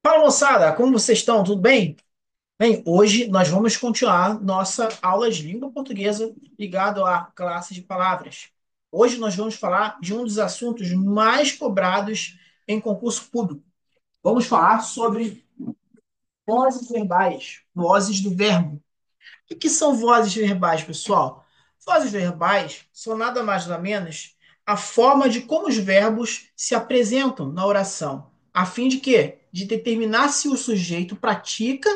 Fala moçada, como vocês estão? Tudo bem? Bem, hoje nós vamos continuar nossa aula de língua portuguesa ligado à classe de palavras. Hoje nós vamos falar de um dos assuntos mais cobrados em concurso público. Vamos falar sobre vozes verbais, vozes do verbo. O que são vozes verbais, pessoal? Vozes verbais são nada mais nada menos a forma de como os verbos se apresentam na oração, a fim de quê? De determinar se o sujeito pratica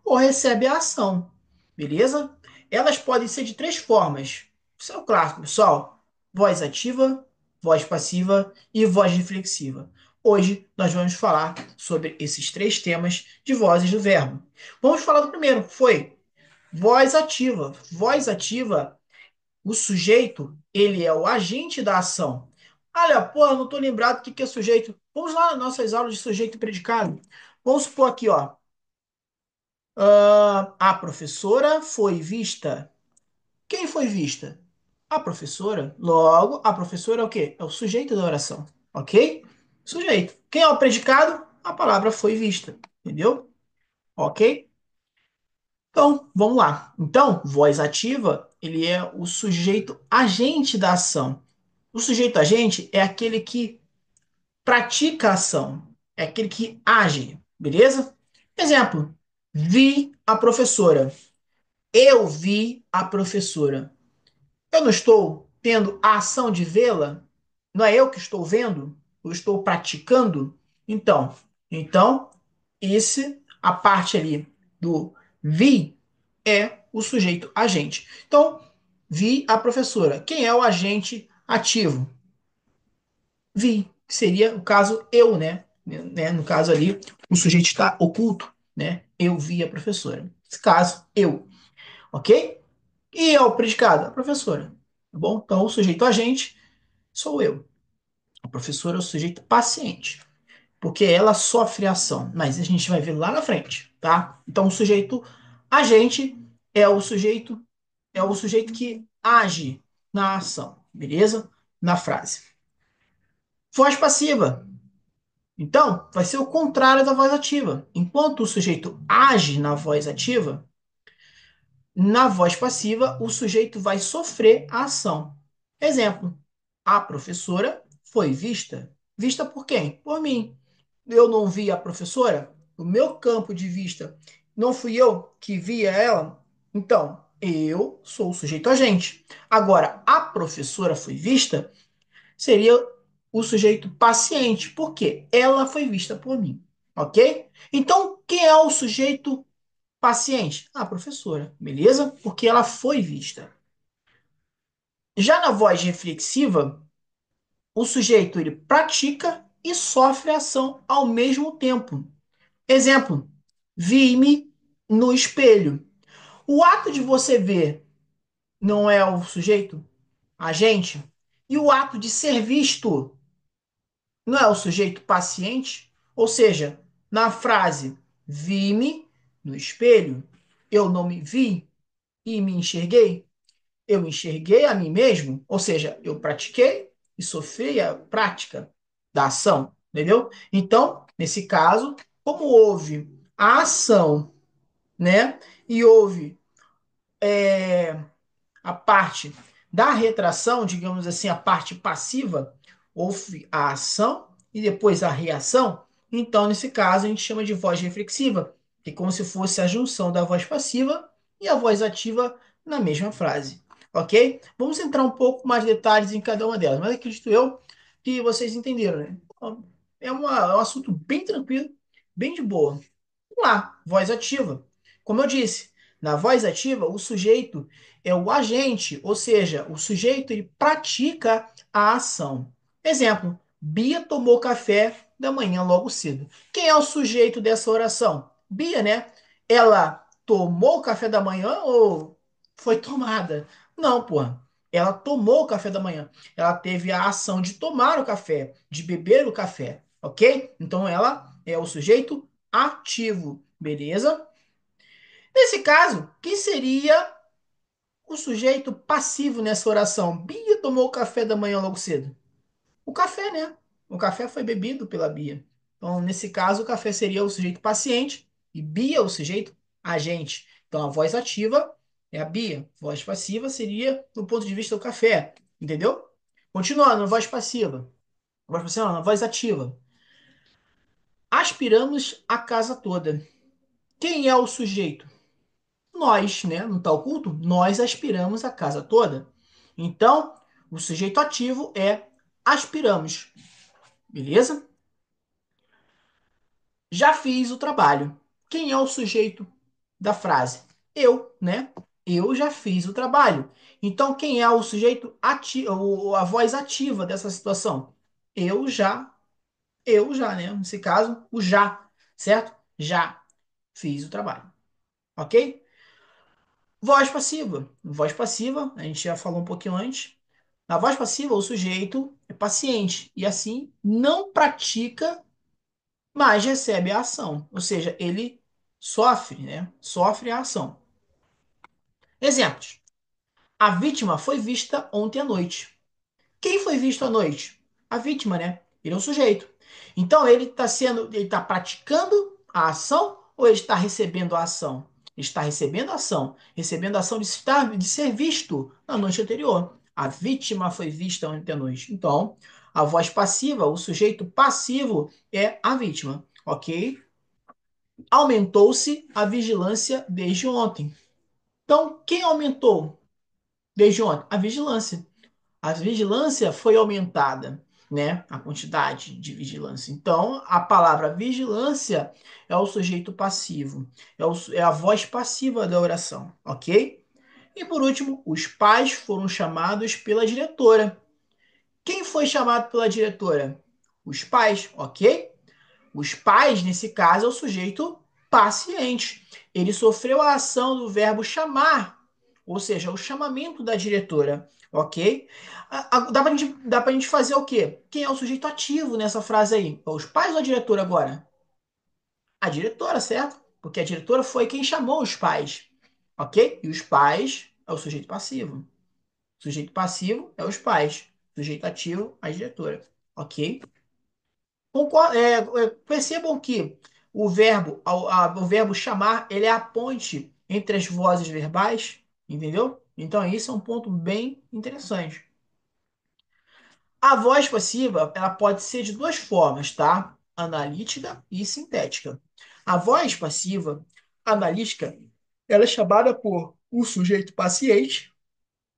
ou recebe a ação. Beleza? Elas podem ser de três formas. Isso é o clássico, pessoal. Voz ativa, voz passiva e voz reflexiva. Hoje nós vamos falar sobre esses três temas de vozes do verbo. Vamos falar do primeiro, que foi voz ativa. Voz ativa, o sujeito, ele é o agente da ação. Olha, pô, eu não estou lembrado o que é sujeito. Vamos lá nas nossas aulas de sujeito e predicado. Vamos supor aqui, ó. A professora foi vista. Quem foi vista? A professora. Logo, a professora é o quê? É o sujeito da oração. Ok? Sujeito. Quem é o predicado? A palavra foi vista. Entendeu? Ok? Então, vamos lá. Então, voz ativa, ele é o sujeito agente da ação. O sujeito agente é aquele que pratica a ação. É aquele que age. Beleza? Exemplo. Vi a professora. Eu vi a professora. Eu não estou tendo a ação de vê-la? Não é eu que estou vendo? Eu estou praticando? Então, então, esse, a parte ali do vi é o sujeito agente. Então, vi a professora. Quem é o agente ativo? Vi, que seria o caso eu, né? No caso ali, o sujeito está oculto, né? Eu vi a professora. Nesse caso, eu, ok? E é o predicado? A professora. Tá bom? Então, o sujeito agente sou eu. A professora é o sujeito paciente, porque ela sofre a ação, mas a gente vai ver lá na frente, tá? Então, o sujeito agente é o sujeito que age na ação, beleza? Na frase. Voz passiva. Então, vai ser o contrário da voz ativa. Enquanto o sujeito age na voz ativa, na voz passiva, o sujeito vai sofrer a ação. Exemplo: a professora foi vista. Vista por quem? Por mim. Eu não vi a professora? O meu campo de vista não fui eu que via ela? Então, eu sou o sujeito agente. Agora, a professora foi vista seria o sujeito paciente, porque ela foi vista por mim. Ok? Então, quem é o sujeito paciente? A professora, beleza? Porque ela foi vista. Já na voz reflexiva, o sujeito ele pratica e sofre a ação ao mesmo tempo. Exemplo: vi-me no espelho. O ato de você ver não é o sujeito agente, e o ato de ser visto não é o sujeito paciente? Ou seja, na frase vi-me no espelho, eu não me vi e me enxerguei. Eu enxerguei a mim mesmo, ou seja, eu pratiquei e sofri a prática da ação, entendeu? Então, nesse caso, como houve a ação, né, e houve a parte da retração, digamos assim, a parte passiva, houve a ação e depois a reação, então, nesse caso, a gente chama de voz reflexiva, que é como se fosse a junção da voz passiva e a voz ativa na mesma frase. Ok? Vamos entrar um pouco mais de detalhes em cada uma delas, mas acredito eu que vocês entenderam, né? É um assunto bem tranquilo, bem de boa. Vamos lá, voz ativa. Como eu disse, na voz ativa, o sujeito é o agente, ou seja, o sujeito ele pratica a ação. Exemplo: Bia tomou café da manhã logo cedo. Quem é o sujeito dessa oração? Bia, né? Ela tomou o café da manhã ou foi tomada? Não, porra. Ela tomou o café da manhã. Ela teve a ação de tomar o café, de beber o café, ok? Então ela é o sujeito ativo, beleza? Nesse caso, quem seria o sujeito passivo nessa oração? Bia tomou o café da manhã logo cedo. O café, né? O café foi bebido pela Bia. Então, nesse caso, o café seria o sujeito paciente e Bia o sujeito agente. Então, a voz ativa é a Bia. Voz passiva seria do ponto de vista do café. Entendeu? Continuando, voz passiva. Voz passiva, não, voz ativa. Aspiramos a casa toda. Quem é o sujeito? Nós, né? Não está oculto? Nós aspiramos a casa toda. Então, o sujeito ativo é aspiramos. Beleza? Já fiz o trabalho. Quem é o sujeito da frase? Eu, né? Eu já fiz o trabalho. Então, quem é o sujeito ativo, a voz ativa dessa situação? Eu já, eu já, né? Nesse caso, o já, certo? Já fiz o trabalho. Ok? Voz passiva. Voz passiva, a gente já falou um pouquinho antes. Na voz passiva, o sujeito é paciente e assim não pratica, mas recebe a ação. Ou seja, ele sofre, né? Sofre a ação. Exemplos. A vítima foi vista ontem à noite. Quem foi visto à noite? A vítima, né? Ele é um sujeito. Então ele está praticando a ação ou ele está recebendo a ação? Ele está recebendo a ação de de ser visto na noite anterior. A vítima foi vista ontem à noite. Então, a voz passiva, o sujeito passivo é a vítima, ok? Aumentou-se a vigilância desde ontem. Então, quem aumentou desde ontem? A vigilância. A vigilância foi aumentada, né? A quantidade de vigilância. Então, a palavra vigilância é o sujeito passivo, é a voz passiva da oração, ok? E por último, os pais foram chamados pela diretora. Quem foi chamado pela diretora? Os pais, ok? Os pais, nesse caso, é o sujeito paciente. Ele sofreu a ação do verbo chamar, ou seja, o chamamento da diretora, ok? Dá pra gente fazer o quê? Quem é o sujeito ativo nessa frase aí? Os pais ou a diretora agora? A diretora, certo? Porque a diretora foi quem chamou os pais, ok? E os pais é o sujeito passivo. O sujeito passivo é os pais. O sujeito ativo, a diretora, ok? Percebam que o verbo chamar, ele é a ponte entre as vozes verbais, entendeu? Então, isso é um ponto bem interessante. A voz passiva, ela pode ser de duas formas, tá? Analítica e sintética. A voz passiva, analítica, ela é chamada por um sujeito paciente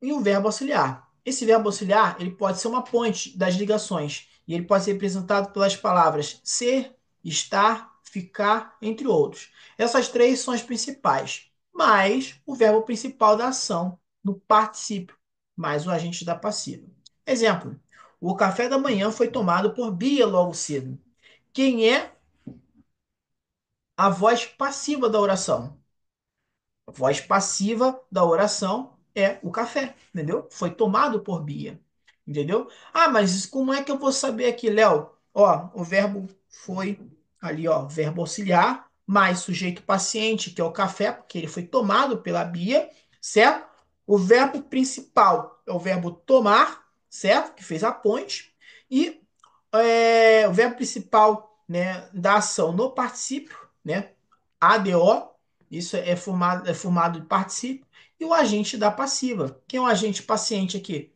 e um verbo auxiliar. Esse verbo auxiliar, ele pode ser uma ponte das ligações e ele pode ser representado pelas palavras ser, estar, ficar, entre outros. Essas três são as principais, mais o verbo principal da ação no particípio, mais o agente da passiva. Exemplo: o café da manhã foi tomado por Bia logo cedo. Quem é a voz passiva da oração? A voz passiva da oração é o café, entendeu? Foi tomado por Bia, entendeu? Ah, mas como é que eu vou saber aqui, Léo? Ó, o verbo foi ali, ó, verbo auxiliar, mais sujeito paciente, que é o café, porque ele foi tomado pela Bia, certo? O verbo principal é o verbo tomar, certo? Que fez a ponte. E o verbo principal, né, da ação no particípio, né? ADO, isso é formado de particípio, e o agente da passiva. Quem é o agente paciente aqui?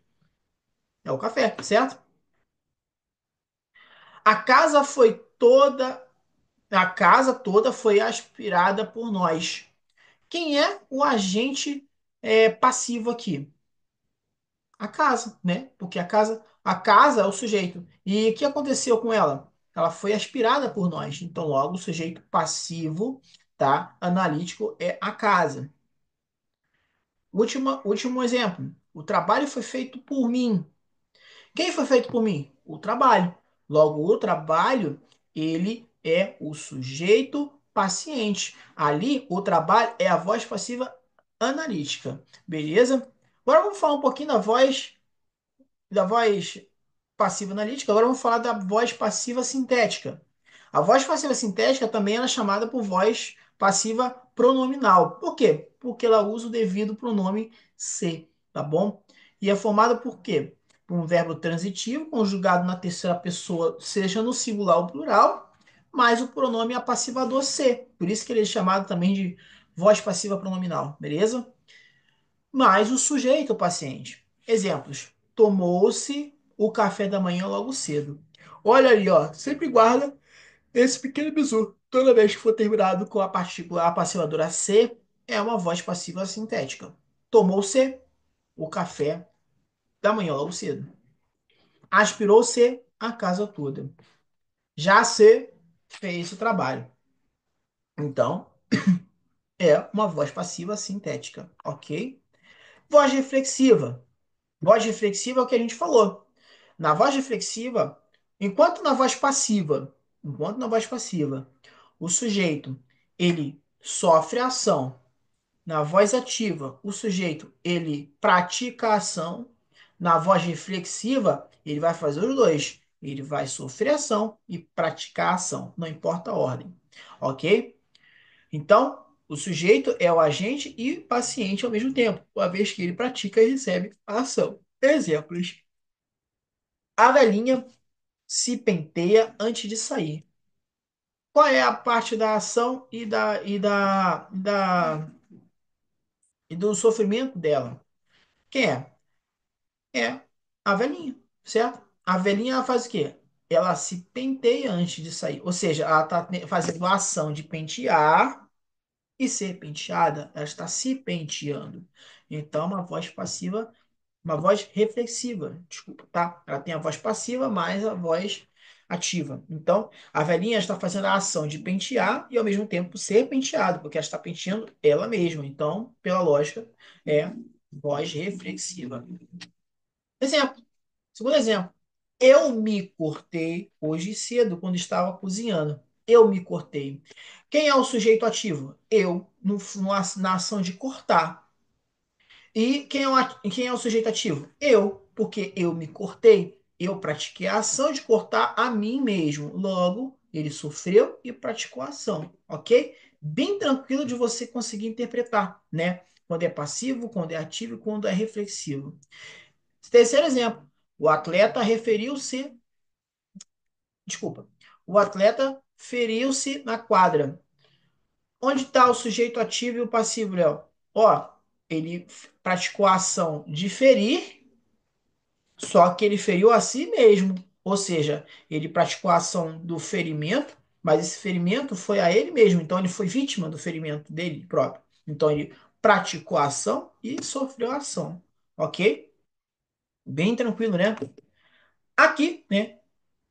É o café, certo? A casa foi toda, a casa toda foi aspirada por nós. Quem é o agente passivo aqui? A casa, né? Porque a casa é o sujeito. E o que aconteceu com ela? Ela foi aspirada por nós. Então, logo, o sujeito passivo, tá? Analítico é a casa. Último exemplo. O trabalho foi feito por mim. Quem foi feito por mim? O trabalho. Logo, o trabalho, ele é o sujeito paciente. Ali, o trabalho é a voz passiva analítica. Beleza? Agora vamos falar um pouquinho da voz passiva analítica. Agora vamos falar da voz passiva sintética. A voz passiva sintética também ela é chamada por voz passiva pronominal. Por quê? Porque ela usa o devido pronome se, tá bom? E é formada por quê? Por um verbo transitivo conjugado na terceira pessoa, seja no singular ou plural, mais o pronome apassivador ser. Por isso que ele é chamado também de voz passiva pronominal, beleza? Mais o sujeito, o paciente. Exemplos: tomou-se o café da manhã logo cedo. Olha ali, ó, sempre guarda esse pequeno bizu. Toda vez que for terminado com a partícula apassivadora C, é uma voz passiva sintética. Tomou-se o café da manhã logo cedo. Aspirou-se a casa toda. Já se fez o trabalho. Então, é uma voz passiva sintética, ok? Voz reflexiva. Voz reflexiva é o que a gente falou. Na voz reflexiva, enquanto na voz passiva, o sujeito ele sofre a ação. Na voz ativa, o sujeito ele pratica a ação. Na voz reflexiva, ele vai fazer os dois. Ele vai sofrer a ação e praticar a ação, não importa a ordem, ok? Então, o sujeito é o agente e paciente ao mesmo tempo, uma vez que ele pratica e recebe a ação. Exemplos. A velhinha se penteia antes de sair. Qual é a parte da ação e do sofrimento dela? Quem é? É a velhinha, certo? A velhinha ela faz o quê? Ela se penteia antes de sair. Ou seja, ela está fazendo a ação de pentear e ser penteada. Ela está se penteando. Então, uma voz passiva, uma voz reflexiva. Desculpa, tá? Ela tem a voz passiva mais a voz ativa. Então, a velhinha está fazendo a ação de pentear e ao mesmo tempo ser penteado, porque ela está penteando ela mesma. Então, pela lógica, é voz reflexiva. Exemplo. Segundo exemplo. Eu me cortei hoje cedo quando estava cozinhando. Eu me cortei. Quem é o sujeito ativo? Eu, na ação de cortar. E quem é o sujeito ativo? Eu, porque eu me cortei. Eu pratiquei a ação de cortar a mim mesmo. Logo, ele sofreu e praticou a ação, ok? Bem tranquilo de você conseguir interpretar, né? Quando é passivo, quando é ativo e quando é reflexivo. Terceiro exemplo. O atleta referiu-se, desculpa, o atleta feriu-se na quadra. Onde está o sujeito ativo e o passivo, Léo? Ó, ele praticou a ação de ferir, só que ele feriu a si mesmo. Ou seja, ele praticou a ação do ferimento, mas esse ferimento foi a ele mesmo. Então ele foi vítima do ferimento dele próprio. Então ele praticou a ação e sofreu a ação. Ok? Bem tranquilo, né? Aqui, né?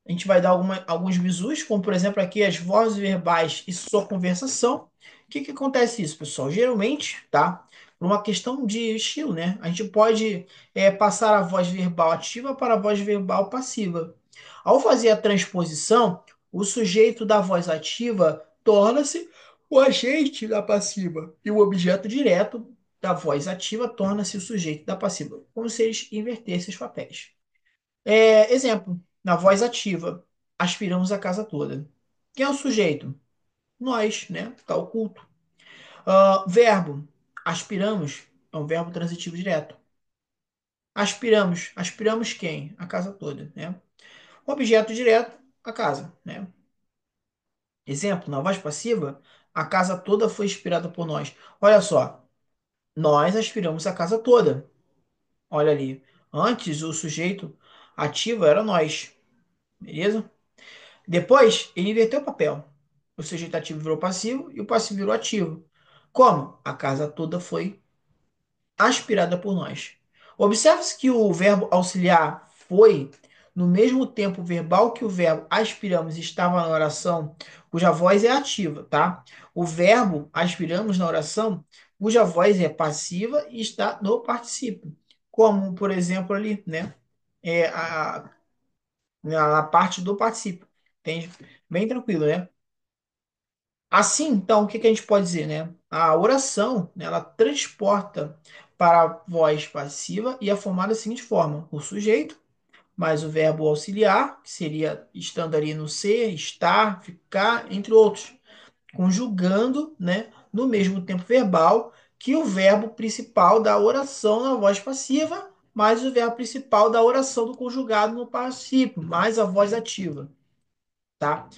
A gente vai dar alguns bizus, como por exemplo aqui as vozes verbais e sua conversação. O que que acontece isso, pessoal? Geralmente, tá? Por uma questão de estilo, né? A gente pode passar a voz verbal ativa para a voz verbal passiva. Ao fazer a transposição, o sujeito da voz ativa torna-se o agente da passiva e o objeto direto da voz ativa torna-se o sujeito da passiva, como se eles invertessem os papéis. Exemplo, na voz ativa, aspiramos a casa toda. Quem é o sujeito? Nós, né? Tá oculto. Verbo, aspiramos, é um verbo transitivo direto. Aspiramos, aspiramos quem? A casa toda, né? Objeto direto, a casa, né? Exemplo, na voz passiva, a casa toda foi inspirada por nós. Olha só, nós aspiramos a casa toda. Olha ali. Antes, o sujeito ativo era nós, beleza? Depois, ele inverteu o papel. O sujeito ativo virou passivo e o passivo virou ativo. Como? A casa toda foi aspirada por nós. Observe-se que o verbo auxiliar foi, no mesmo tempo verbal que o verbo aspiramos estava na oração, cuja voz é ativa, tá? O verbo aspiramos na oração, cuja voz é passiva e está no particípio. Como, por exemplo, ali, né? É na parte do particípio. Entende? Bem tranquilo, né? Assim, então, o que que a gente pode dizer, né? A oração, né, ela transporta para a voz passiva e é formada da seguinte forma: o sujeito, mais o verbo auxiliar, que seria estando ali no ser, estar, ficar, entre outros, conjugando, né, no mesmo tempo verbal que o verbo principal da oração na voz passiva, mais o verbo principal da oração do conjugado no particípio, mais a voz ativa, tá?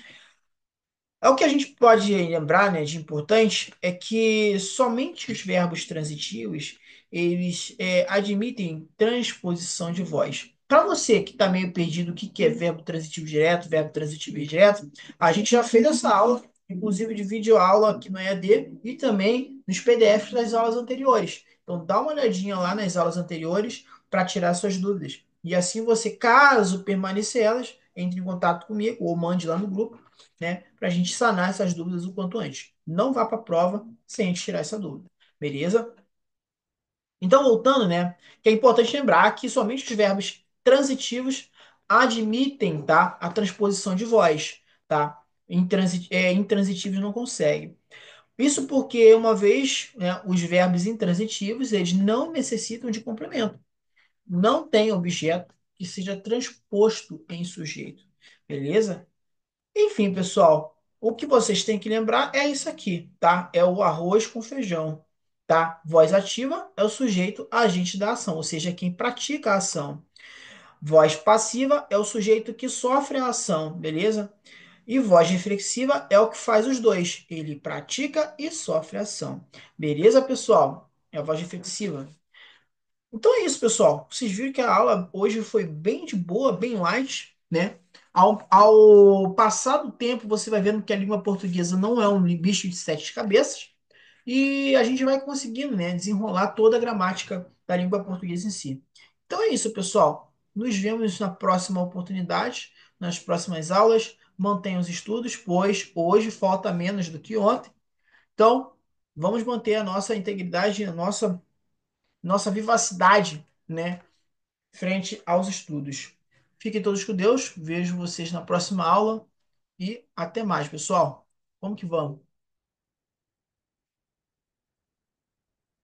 É o que a gente pode lembrar, né, de importante é que somente os verbos transitivos eles admitem transposição de voz. Para você que está meio perdido, o que que é verbo transitivo indireto, a gente já fez essa aula, inclusive de videoaula aqui no EAD e também nos PDFs das aulas anteriores. Então dá uma olhadinha lá nas aulas anteriores para tirar suas dúvidas. E assim você, caso permanecer elas, entre em contato comigo ou mande lá no grupo, né, para a gente sanar essas dúvidas o quanto antes. Não vá para a prova sem a gente tirar essa dúvida, beleza? Então, voltando, né, que é importante lembrar que somente os verbos transitivos admitem, tá, a transposição de voz, tá? Intransitivos não conseguem. Isso porque, uma vez, né, os verbos intransitivos, eles não necessitam de complemento. Não tem objeto que seja transposto em sujeito, beleza? Enfim, pessoal, o que vocês têm que lembrar é isso aqui, tá? É o arroz com feijão, tá? Voz ativa é o sujeito agente da ação, ou seja, quem pratica a ação. Voz passiva é o sujeito que sofre a ação, beleza? E voz reflexiva é o que faz os dois. Ele pratica e sofre a ação. Beleza, pessoal? É a voz reflexiva. Então é isso, pessoal. Vocês viram que a aula hoje foi bem de boa, bem light, né? Ao passar do tempo, você vai vendo que a língua portuguesa não é um bicho de sete cabeças e a gente vai conseguindo, né, desenrolar toda a gramática da língua portuguesa em si. Então é isso, pessoal. Nos vemos na próxima oportunidade, nas próximas aulas. Mantenha os estudos, pois hoje falta menos do que ontem. Então, vamos manter a nossa integridade, a nossa vivacidade, né, frente aos estudos. Fiquem todos com Deus. Vejo vocês na próxima aula e até mais, pessoal. Vamos que vamos.